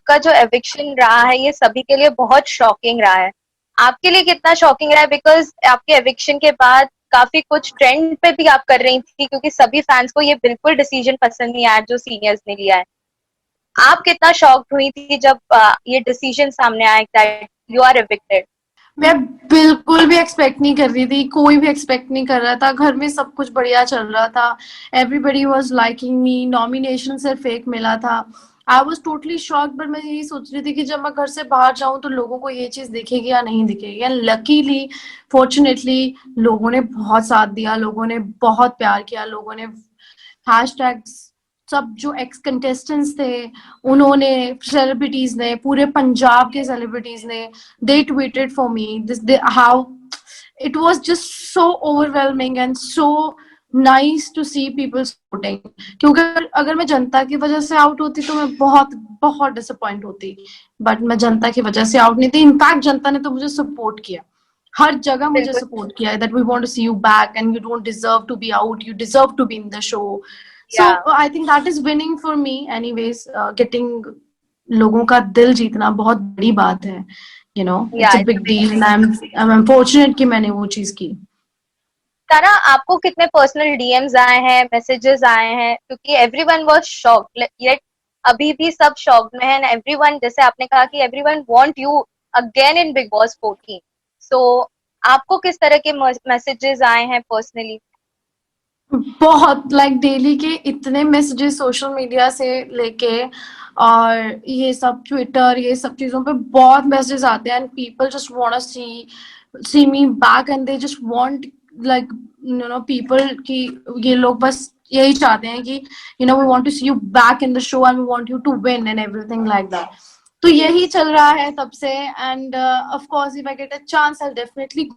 आपका जो एविक्शन रहा है ये सभी के लिए बहुत शॉकिंग रहा है। आपके लिए कितना शॉकिंग रहा है? बिकॉज आपके एविक्शन के बाद काफी कुछ ट्रेंड पे भी आप कर रही थी, क्योंकि सभी फैंस को ये बिल्कुल डिसीजन पसंद नहीं आया जो सीनियर्स ने लिया है। आप कितना शॉक्ड हुई थी जब ये डिसीजन सामने आया दैट यू आर एविक्टेड? मैं बिल्कुल भी एक्सपेक्ट नहीं कर रही थी, कोई भी एक्सपेक्ट नहीं कर रहा था। घर में सब कुछ बढ़िया चल रहा था, everybody was liking me, nomination सिर्फ एक मिला था। आई वॉज टोटली शॉक्ड, पर मैं यही सोच रही थी कि जब मैं घर से बाहर जाऊं तो लोगों को ये चीज दिखेगी या नहीं दिखेगी। एंड लकीली, फॉर्चुनेटली, लोगों ने बहुत साथ दिया, लोगों ने बहुत प्यार किया, लोगों ने हैशटैग्स, सब जो एक्स कंटेस्टेंट्स थे उन्होंने, सेलिब्रिटीज ने, पूरे पंजाब के सेलिब्रिटीज ने, they tweeted for me this, how it was just so overwhelming and so nice to see people supporting. क्योंकि अगर मैं जनता की वजह से आउट होती तो मैं बहुत बहुत डिसअपॉइंट होती, बट मैं जनता की वजह से आउट नहीं थी। इनफैक्ट जनता ने तो मुझे सपोर्ट किया, हर जगह मुझे बिल्कुल। सपोर्ट किया है, that we want to see you back and you don't deserve to be out, you deserve to be in the show. So yeah I think that is winning for me anyways. Getting लोगों का दिल जीतना बहुत बड़ी बात है, you know, yeah it's a big deal and I am fortunate कि मैंने वो चीज की। तारा, आपको कितने पर्सनल डीएम्स आए हैं, मैसेजेस आए हैं? क्योंकि एवरीवन वाज शॉक्ड, येट अभी भी सब शॉक्ड में है। एंड एवरीवन, जैसे आपने कहा कि everyone want you again in Bigg Boss 14, सो आपको किस तरह के मैसेजेस आए हैं पर्सनली? बहुत लाइक डेली के इतने मैसेजेस सोशल मीडिया से लेके, और ये सब ट्विटर, ये सब चीजों पे बहुत मैसेजेस आते हैं and people just want to see me back and they just want, like, you know, people की, ये लोग बस यही चाहते हैं कि you know we want to see you back in the show and we want you to win and everything like that. तो यही चल रहा है तब से। And of course if I get a chance I definitely,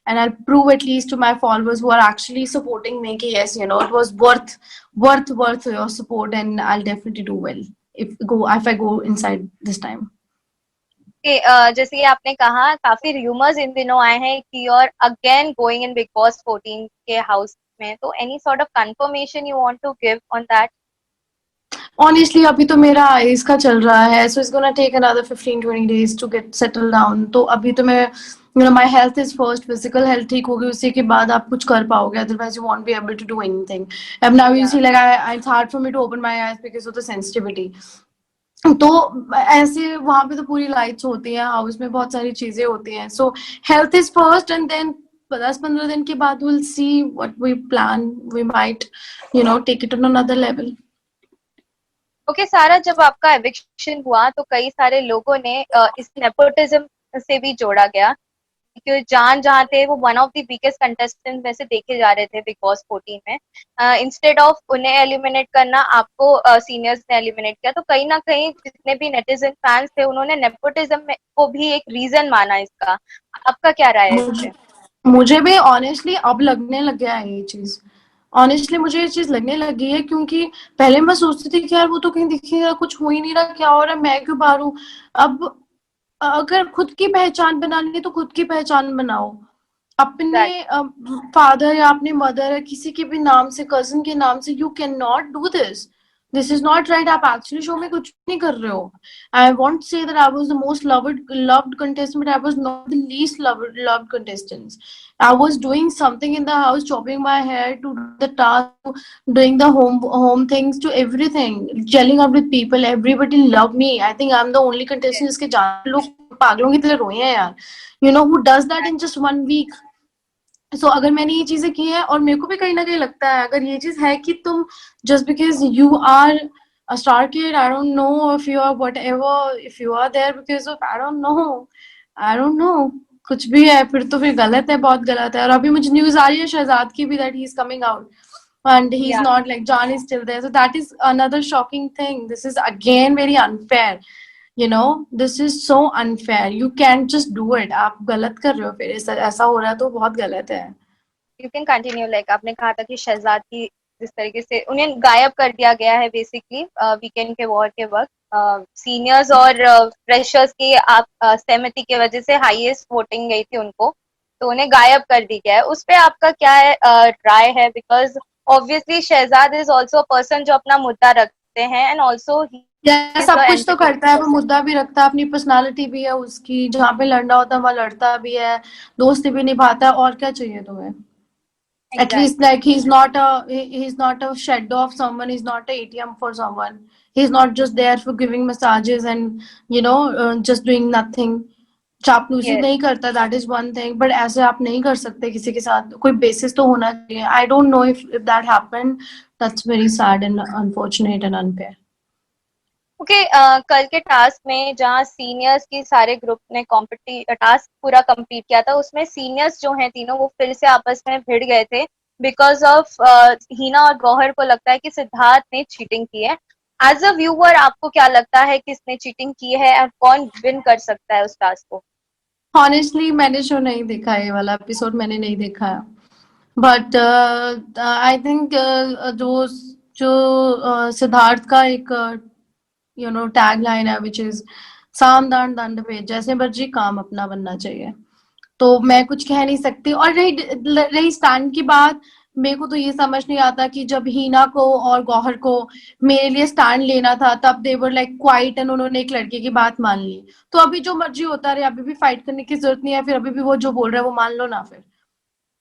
and I'll prove at least to my followers who are actually supporting me कि yes, you know, it was worth your support, and I'll definitely do well if I go inside this time. कि जैसे कि आपने कहा, काफी rumours इन दिनों आए हैं कि you are again going in Bigg Boss 14 के हाउस में, तो any sort of confirmation you want to give on that? Honestly, अभी तो मेरा आईज का चल रहा है, so it's gonna take another 15-20 days to get settled down. तो अभी तो मैं, you know, my health is first, physical health ठीक होगी, उसी के बाद आप कुछ कर पाओगे, otherwise you won't be able to do anything. And now you या see, like, it's hard for me to open my eyes because of the sensitivity. तो ऐसे वहां पे तो पूरी लाइट्स होती हैं, हाउस में बहुत सारी चीजें होती हैं, so health is first and then 10-15 दिन के बाद will see what we plan, we might, you know, take it on another level. Okay Sara, जब आपका एविक्शन हुआ तो कई सारे लोगों ने इस नेपोटिज्म से भी जोड़ा गया, क्योंकि जान जहाँ थे वो one of the biggest contestant में से देखे जा रहे थे बिग बॉस 14 में। इंस्टेड ऑफ उन्हें एलिमिनेट करना, आपको सीनियर्स ने एलिमिनेट किया। तो कहीं ना कहीं जितने भी नेटिजन फैंस थे उन्होंने नेपोटिज्म को भी एक रीजन माना इसका। आपका क्या राय है इस पे? मुझे भी ऑनेस्टली अब लगने लग गया है ये चीज, ऑनेस्टली मुझे ये चीज लगने लगी है, क्योंकि पहले मैं सोचती थी कि यार वो तो कहीं दिखेगा, कुछ हो ही नहीं रहा, क्या हो रहा है, मैं क्यों बाहर हूँ। अब अगर खुद की पहचान बनानी है तो खुद की पहचान बनाओ, अपने Exactly. फादर या अपने मदर या किसी के भी नाम से, कजिन के नाम से, you can not do this, this is not right. आप एक्चुअली शो में कुछ नहीं कर रहे हो। I want say that I was the most loved contestant, but I was not the least loved contestant. I was doing something in the house, chopping my hair, to the task, doing the home things, to everything, gelling up with people. Everybody loved me. I think I'm the only contestant जिसके जान लोग पागलों की तरह रोए हैं यार, you know, who does that in just 1 week. सो अगर मैंने ये चीजें की है, और मेरे को भी कहीं ना कहीं लगता है, अगर ये चीज है कि तुम just because you are a star kid, I don't know if you are whatever, if you are there because of, I don't know, कुछ भी है, फिर तो फिर गलत है, बहुत गलत है। और अभी मुझे न्यूज आ रही है शहजाद की भी, that he is coming out and he's Yeah. not, like, John is still there, so that is another shocking thing. This is again very unfair, you know, this is so unfair, you can't just do it. आप गलत कर रहे हो, फिर ऐसा हो रहा है तो बहुत गलत है। You can continue. लाइक आपने कहा था कि शहजाद की जिस तरीके से उन्हें गायब कर दिया गया है बेसिकली वीकेंड के वॉर के वक्त, सीनियर्स और फ्रेशर्स की आप सहमति की वजह से हाईएस्ट वोटिंग गई थी उनको, तो उन्हें गायब कर दी गया है। उस पे आपका क्या है राय है? Because obviously Shehzad is also a person जो अपना मुद्दा रखते हैं, एंड ऑल्सो या He's सब the कुछ तो entertaining करता है, वो person. मुद्दा भी रखता है, अपनी पर्सनालिटी भी है उसकी, जहाँ पे लड़ना होता है वहाँ लड़ता भी है, दोस्ती भी निभाता है, और क्या चाहिए तुम्हें? At least Exactly. like he's not a shadow of someone, he's not a ATM for someone, he's not just there for giving massages and just doing nothing. चापलूसी Yes. नहीं करता, that is one thing, but ऐसे आप नहीं कर सकते किसी के साथ, कोई बेसिस तो होना चाहिए. I don't know if that happened. That's very sad and unfortunate and unfair. Okay, कल के टास्क में जहाँ सीनियर्स की सारे ग्रुप ने कॉम्पिटी टास्क पूरा कंप्लीट किया था, उसमें सीनियर्स जो हैं तीनों वो फिर से आपस में भिड़ गए थे बिकॉज ऑफ हीना और गौहर को लगता है कि सिद्धार्थ ने चीटिंग की है. एज अ व्यूअर आपको क्या लगता है किसने चीटिंग की है और कौन विन कर सकता है उस टास्क को? ऑनेस्टली मैंने शो नहीं देखा, ये वाला एपिसोड मैंने नहीं देखा है, बट आई थिंक जो जो सिद्धार्थ का एक टैग लाइन है विच इज साम दान दंड भेद, जैसे मर्जी काम अपना बनना चाहिए. तो मैं कुछ कह नहीं सकती. और रही रही स्टैंड की बात, मेरे को तो ये समझ नहीं आता कि जब हीना को और गौहर को मेरे लिए स्टैंड लेना था तब दे वर लाइक क्वाइट एंड उन्होंने एक लड़के की बात मान ली. तो अभी जो मर्जी होता रहे, अभी भी फाइट करने की जरूरत नहीं है, फिर अभी भी वो जो बोल रहा है वो मान लो ना. फिर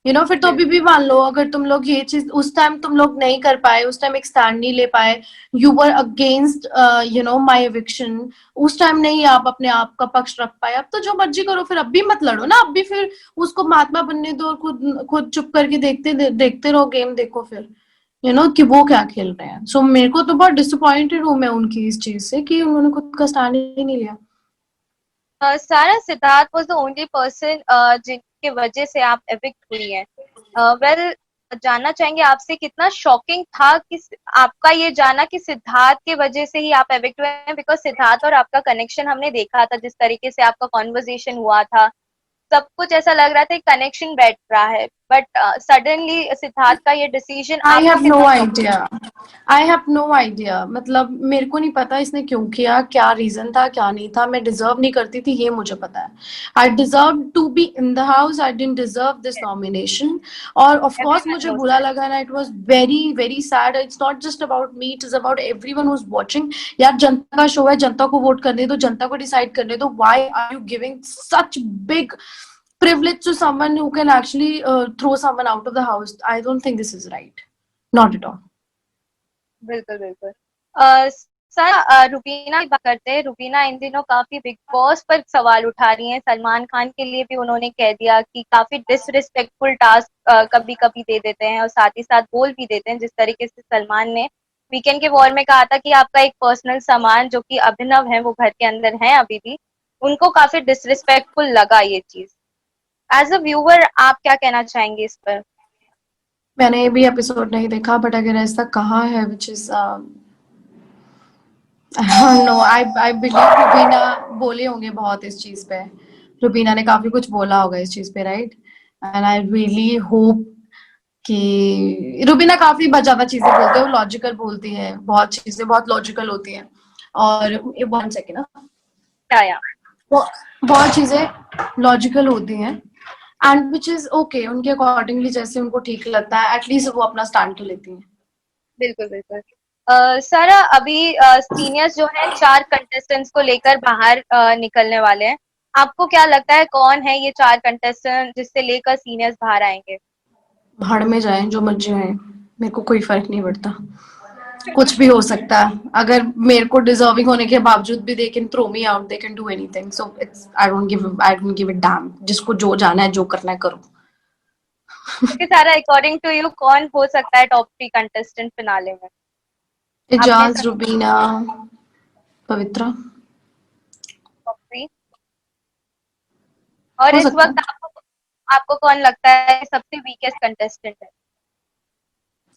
फिर तो अभी भी बिल्कुल. मान लो, अगर तुम लोग ये चीज उस टाइम तुम लोग नहीं कर पाए, उस टाइम एक स्टैंड नहीं ले पाए, you were against my eviction, उस टाइम नहीं आप अपने आप का पक्ष रख पाए, अब तो जो मर्जी करो, फिर अब भी मत लड़ो ना, अब भी फिर उसको महात्मा बनने दो और खुद खुद चुप करके देखते रहो गेम, देखो फिर कि वो क्या खेल रहे हैं. सो मेरे को तो बहुत डिसअपॉइंटेड हूँ मैं उनकी इस चीज से कि उन्होंने खुद का स्टैंड ही नहीं लिया. सारा, Siddharth was the only person जिनके वजह से आप एविक्ट हुई हैं. वेल, जानना चाहेंगे आपसे कितना शॉकिंग था कि आपका ये जाना कि सिद्धार्थ के वजह से ही आप एविक्ट हुए हैं, बिकॉज सिद्धार्थ और आपका कनेक्शन हमने देखा था, जिस तरीके से आपका कॉन्वर्जेशन हुआ था, सब कुछ ऐसा लग रहा था कनेक्शन बैठ रहा है, बट सडनली सिद्धार्थ का ये डिसीजन आई आपको हैव नो कितना shocking idea. I have no idea, मतलब मेरे को नहीं पता इसने क्यों किया, क्या रीजन था क्या नहीं था. मैं डिजर्व नहीं करती थी, ये मुझे पता है. I deserve to be in the house, I didn't deserve this है? नॉमिनेशन. और ऑफ कोर्स एवरीवन मुझे नोज बुरा दैट. लगा ना, it was very very sad. It's not just about me, it is about everyone who is watching. यार जनता का show है, जनता को वोट करने दो, जनता को डिसाइड करने दो. Why are you giving such big privilege to someone who can actually throw someone out of the house? I don't think this is right. Not at all. बिल्कुल, बिल्कुल. सर, रुबीना की बात करते हैं. रुबीना इन दिनों काफी बिग बॉस पर सवाल उठा रही हैं. सलमान खान के लिए भी उन्होंने कह दिया कि काफी डिसरिस्पेक्टफुल टास्क कभी कभी दे देते हैं और साथ ही साथ बोल भी देते हैं, जिस तरीके से सलमान ने वीकेंड के वॉर में कहा था कि आपका एक पर्सनल सामान जो कि अभिनव है वो घर के अंदर है अभी भी. उनको काफी डिसरिस्पेक्टफुल लगा ये चीज. एज अ व्यूअर आप क्या कहना चाहेंगे इस पर? मैंने भी एपिसोड नहीं देखा, बट अगर ऐसा कहा है which is no, I believe Rubina बोले होंगे बहुत इस चीज पे. रुबीना ने काफी कुछ बोला होगा इस चीज पे, right. And I really hope कि रुबीना काफी ज्यादा चीजें बोलते हैं, वो लॉजिकल बोलती है, बहुत चीजें बहुत लॉजिकल होती हैं. और वन सेकेंड ना, क्या या? बहुत चीजें लॉजिकल होती हैं एंड विच इज ओके, उनके अकॉर्डिंगली जैसे उनको ठीक लगता है, एटलीस्ट वो अपना स्टैंड तो लेती हैं. बिल्कुल, बिल्कुल. सारा, अभी सीनियर्स जो है 4 कंटेस्टेंट्स को लेकर बाहर निकलने वाले हैं. आपको क्या लगता है कौन है ये 4 कंटेस्टेंट जिससे लेकर सीनियर्स बाहर आएंगे? भाड़ में जाए जो मर्जी आए, मेरे को कोई फर्क नहीं पड़ता. कुछ भी हो सकता है. अगर मेरे को डिजर्विंग होने के बावजूद भी they can throw me out, they can do anything. So it's I don't give it damn. जिसको जो जाना है जो करना है करो. ओके सारा, अकॉर्डिंग टू यू कौन हो सकता है टॉप 3 कंटेस्टेंट फिनाले में? आपने इजाज, सब रुबीना, पवित्रा. टॉप 3. और हो इस सकता वक्त है. आपको आपको कौन लगता है सबसे वीकेस्ट कंटेस्टेंट है?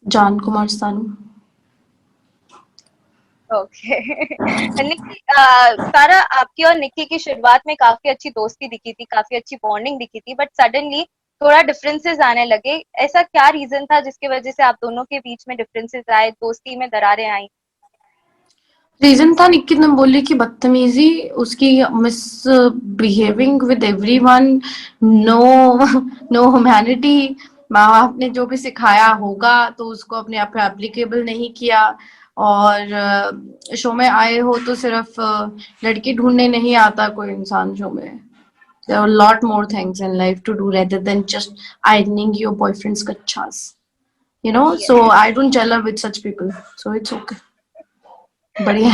जान कुमार सानू. ओके. निक्की, सारा, आपकी और निक्की की शुरुआत में काफी अच्छी दोस्ती दिखी थी, काफी अच्छी बॉन्डिंग दिखी थी, बट सडनली थोड़ा डिफरेंसेस आने लगे. ऐसा क्या रीजन था जिसकी वजह से आप दोनों के बीच में डिफरेंसेस आए, दोस्ती में दरारें आई? रीजन था निक्की ने बोली कि बदतमीजी, उसकी misbehaving with everyone, no no humanity. माँ बाप ने जो भी सिखाया होगा तो उसको अपने आप पे एप्लीकेबल नहीं किया. और शो में आए हो तो सिर्फ लड़की ढूंढने नहीं आता कोई इंसान शो में. There are a lot more things in life to do rather than just ironing your boyfriend's kachas. You know, so Yes. I don't gel up with such people. So it's okay. बढ़िया.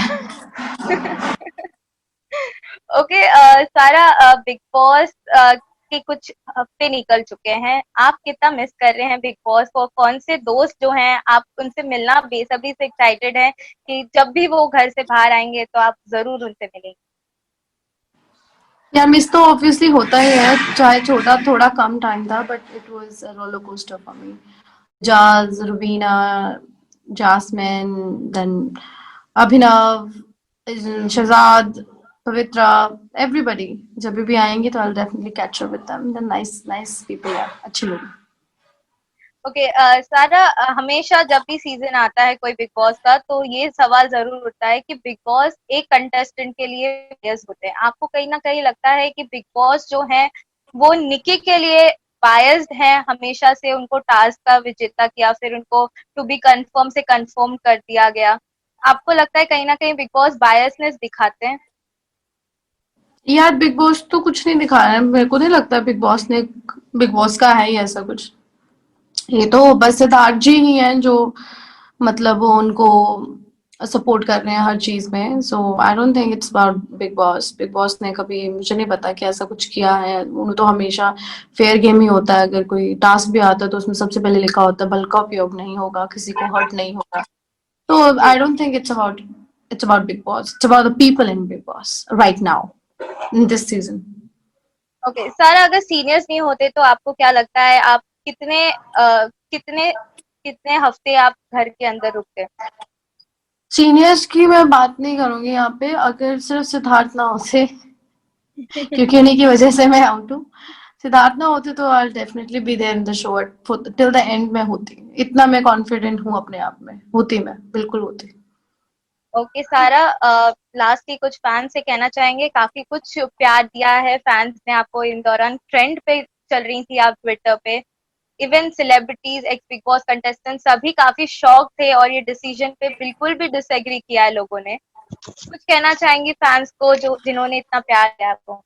Okay सारा, big boss के कुछ हफ्ते निकल चुके हैं, आप कितना मिस कर रहे हैं बिग बॉस को? कौन से दोस्त जो हैं आप उनसे मिलना बेसब्री से एक्साइटेड हैं कि जब भी वो घर से बाहर आएंगे तो आप जरूर उनसे मिलेंगे? यार मिस तो ऑब्वियसली होता ही है, चाहे छोटा थोड़ा कम टाइम था, but it was a roller coaster for me. जाज, रुबीना, जासमिन, देन अभिनव, शहजाद, पवित्रा, एवरीबॉडी जब भी आएंगे तो I will definitely catch up with them. The nice nice people यार, अच्छे लोग. ओके सारा, हमेशा जब भी सीजन आता है कोई बिग बॉस का तो ये सवाल जरूर उठता है कि बिग बॉस एक कंटेस्टेंट के लिए biased होते हैं। आपको कहीं ना कहीं लगता है कि बिग बॉस जो है वो निकी के लिए बायस्ड है, हमेशा से उनको टास्क का विजेता किया, फिर उनको टू बी कंफर्म से कंफर्म कर दिया गया? आपको लगता है कहीं ना कहीं बिग बॉस बायसनेस दिखाते हैं? यार बिग बॉस तो कुछ नहीं दिखाया है, मेरे को नहीं लगता बिग बॉस का है ही ऐसा कुछ. ये तो बस सिद्धार्थ जी ही हैं जो मतलब वो उनको सपोर्ट कर रहे हैं हर चीज में. So I don't think it's about Bigg Boss. Bigg Boss ने कभी, मुझे नहीं पता कि ऐसा कुछ किया है. उन्हें तो हमेशा फेयर गेम ही होता है. अगर कोई टास्क भी आता है तो उसमें सबसे पहले लिखा होता है बल का उपयोग नहीं होगा, किसी को हर्ट नहीं होगा. तो जी। I don't think it's about Bigg Boss. It's about the people in Bigg Boss right now in this season. Okay Sara, अगर सीनियर्स नहीं होते तो आपको क्या लगता है आप कितने कितने हफ्ते आप घर के अंदर रुकते? सीनियर्स की मैं बात नहीं करूंगी यहाँ पे, अगर सिर्फ सिद्धार्थ ना होते क्योंकि उन्हीं की वजह से मैं आउट हूँ. सिद्धार्थ ना होते तो I definitely be there in the show till the end में होती. इतना मैं कॉन्फिडेंट हूँ अपने आप में. होती मैं बिल्कुल होती. ओके सारा, लास्ट ही कुछ फैंस से कहना चाहेंगे? काफी कुछ प्यार दिया है फैंस ने आपको इन दौरान, ट्रेंड पे चल रही थी आप ट्विटर पे, even celebrities, x big boss contestant सभी काफी शॉक थे और ये डिसीजन पे बिल्कुल भी डिसएग्री किया है लोगों ने। कुछ कहना चाहेंगी फैंस को जो जिन्होंने इतना प्यार दिया आपको?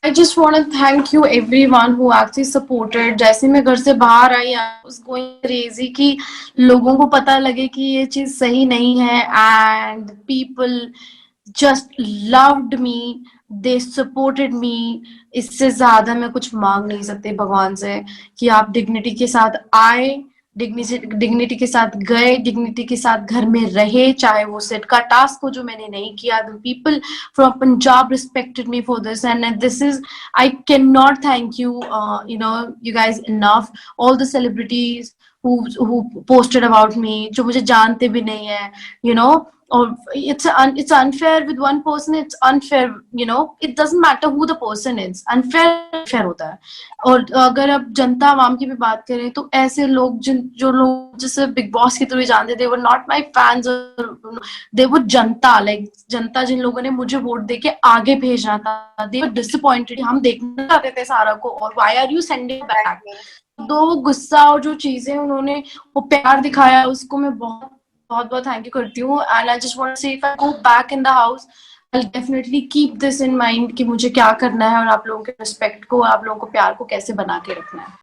I just want to thank you everyone who actually supported. जैसे मैं घर से बाहर आई, I was going crazy कि लोगों को पता लगे कि ये चीज सही नहीं है. And people just loved me. They supported me. इससे ज्यादा मैं कुछ मांग नहीं सकती भगवान से कि आप डिग्निटी के साथ आए, डिग्निटी के साथ गए, डिग्निटी के साथ घर में रहे, चाहे वो सेट का टास्क हो जो मैंने नहीं किया. The people from Punjab respected me for this, and this is, I cannot thank you, you guys enough. All the celebrities who posted about me, जो मुझे जानते भी नहीं है, you know. Or it's unfair with one person. It's unfair, you know. It doesn't matter who the person is. Unfair होता है. और अगर अब जनता आवाम की भी बात करें तो ऐसे लोग जो लोग जिसे बिग बॉस की तरह जानते थे, वो नॉट माई फैंस, दे वो जनता, लाइक जनता जिन लोगों ने मुझे वोट देके आगे भेजना था, दे वर डिसअपॉइंटेड. हम देखना चाहते थे सारा को, और why are you sending back. दो गुस्सा और जो चीजें उन्होंने वो प्यार दिखाया, उसको मैं बहुत बहुत बहुत थैंक यू करती हूँ. And I just want to say if I go back in the house, I definitely keep this in mind कि मुझे क्या करना है और आप लोगों के रिस्पेक्ट को, आप लोगों को प्यार को कैसे बना के रखना है.